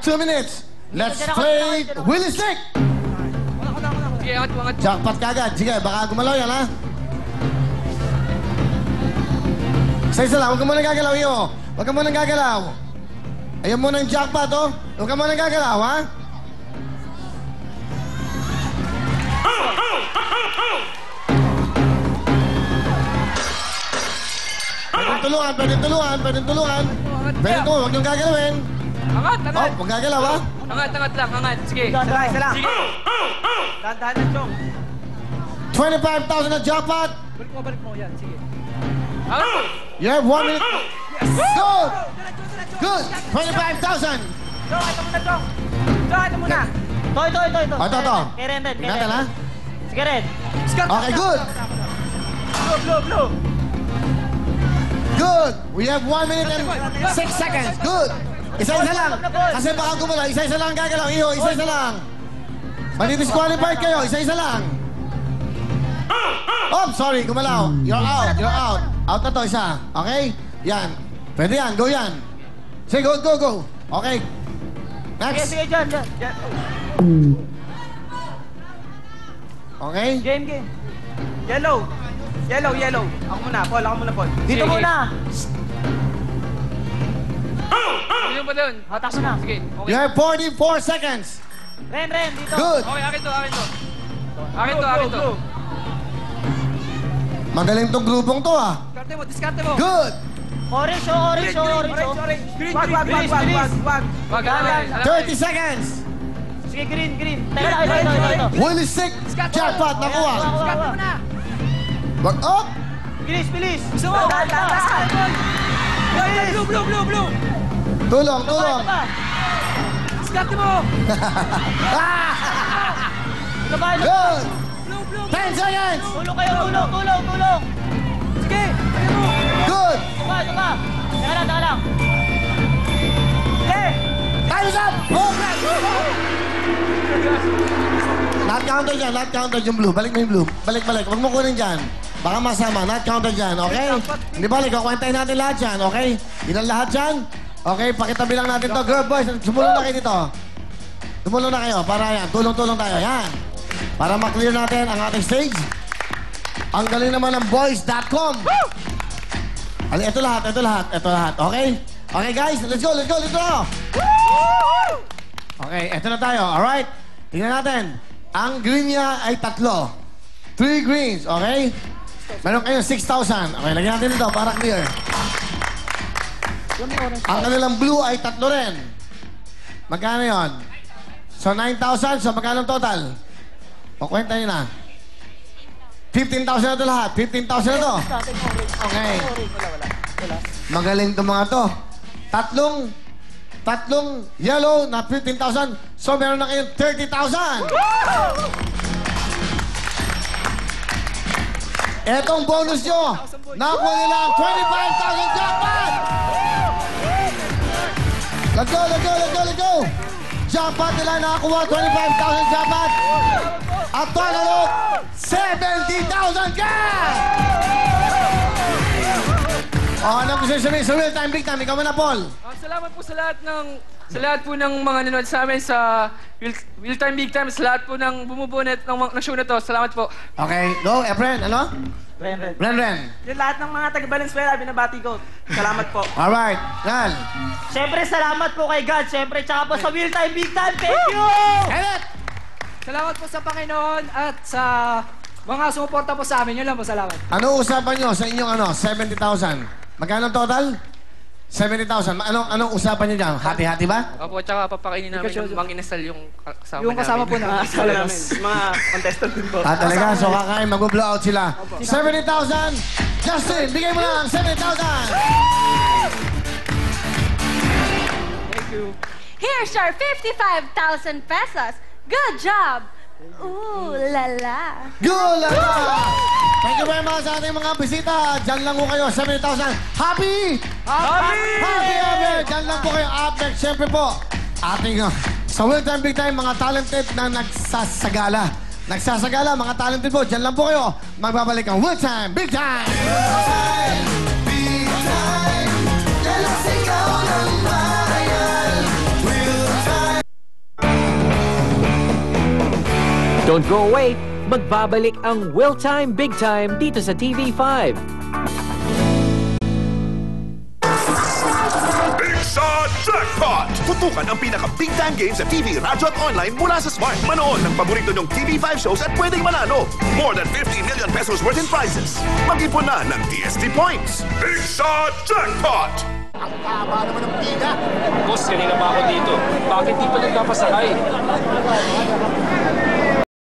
2 minutes. Let's play Willy Stick. Sige, angat. Jackpot kagad. Sige, baka gumalaw yan, ha? Isa lang. Huwag ka muna gagalaw, iyo. Huwag ka muna gagalaw. Ayan muna yung jackpot, oh. Huwag ka muna gagalaw, ha? Pwedeng tulungan. Huwag niyong gagalawin. Angat. Oh, huwag gagalaw, ha? Angat lang, angat. Sige. Isa lang. Sige. Dahan-dahan na, Chong. 25,000 na jackpot. Balik mo. Yan, sige. Angat mo. You have 1 minute. Good! Good! 25,000! Chong, ito muna, Chong. Chong, ito muna. Ito. Oh, ito. Kay Ren. Tingnan ha? Sige, Ren. Okay, good! Blue. Good! We have 1 minute and 6 seconds. Good! Isa-isa lang. Kasi baka gumalaw. Isa-isa lang gagalaw. Iyo, isa-isa lang. Madi-disqualified kayo. Isa-isa lang. Oh, sorry. Gumalaw. You're out. Out na to, isa. Okay? Yan. Pwede yan. Go yan. Sige, go. Okay. Next. Sige, dyan. Okay? Game. Yellow. Ako muna, Paul. Dito Sige. muna. Sino ba doon? Hatak mo na. Sige. You Okay. have 44 seconds. Ren, dito. Good. Okay, akin to. Magaling tong grupong to, ah. Diskarte mo. Good. Orange. Green. Wag. Wag, alam. 30 seconds. Sige, green. Teka lang, ito. Willy Stick. Jackpot. Nakuha. Diskarte mo na. Wag up. Bilis. Gusto mo? Blue. Tulong. Diskarte mo. Ito ba? Good. Blue. 10 seconds. Tulong kayo, tulong. Sige. Ayaw mo. Good. Ito ba? Teka lang. Okay. Time is up. Not counted yung blue. Balik mo yung blue. Balik. Huwag mo kunin dyan. Baka masama. Not counted dyan, okay? Hindi balik. Kukwentahin natin lahat dyan, okay? Ilan lahat dyan? Okay, pakitabi lang natin to. Girl, boys, sumulong na kayo dito. Sumulong na kayo. Para yan. Tulong tayo. Yan. Para maklear natin ang ating stage. Ang galing naman ng boys.com. Ito lahat. Okay? Okay, guys. Let's go. Okay, eto na tayo. Alright? Tingnan natin. Ang green niya ay 3. 3 greens, okay? Meron kayong 6,000. Okay, lagyan natin ito para clear. Ang kanilang blue ay 3 rin. Magkano yon? So, 9,000. So, magkano total? O, kwenta nyo na. 15,000 na ito lahat. 15,000 na ito. Okay. Magaling itong mga to. Tatlong yellow na 15,000. So, meron na kayong 30,000. Etong bonus nyo, nakuha nila ang 25,000 jackpot! Let's go! Jackpot nila nakakuha 25,000 jackpot! At total of 70,000 cash! Ano gusto sabihin sa real time, big time? Ikaw na, Paul. Salamat po sa lahat po ng mga nanonood sa amin sa Real Time Big Time, sa lahat po ng bumubunet ng show na to. Salamat po. Okay, go, Efren. Ano? Ren. Yung lahat ng mga taga-Valenzuela, binabati ko. Salamat po. Alright, Ren. Siyempre, salamat po kay God. Siyempre, tsaka po sa Real Time Big Time. Thank you! Edit! Salamat po sa Panginoon at sa mga sumuporta po sa amin. Yun lang po, salamat. Ano usapan nyo sa inyong 70,000? Magkano total? 70,000. Anong usapan nyo dyan? Hati-hati ba? Opo, tsaka papakainin namin yung Mang Inasal yung kasama Yung kasama po namin. Sa namin. Mga contestant din po. Talaga? So kakain, mag-blow out sila. 70,000! Justin, bigay mo lang! 70,000! Thank you. Here's your 55,000 pesos. Good job! Ooh, lala. Gula! Thank you very much sa ating mga bisita. Diyan lang po kayo, 70,000. Happy! Diyan lang po kayo. Up next, siyempre po, ating sa Real Time Big Time, mga talented na nagsasagala. Mga talented po. Diyan lang po kayo. Magbabalik ang Real Time Big Time! Real Time Big Time. Dala sa ikaw ng bayan. Real Time. Don't go away, magbabalik ang Will Time Big Time dito sa TV5. Sa Jackpot! Tutukan ang pinaka-big time game sa TV, radyo at online mula sa Smart. Manood ng paborito nyong TV5 shows at pwedeng manalo. More than 50 million pesos worth in prizes. Mag-ipon na ng TST points. Big sa Jackpot! Ang haba naman ng pila. Boss, kanina pa ako dito. Bakit di pa nagpapasakay?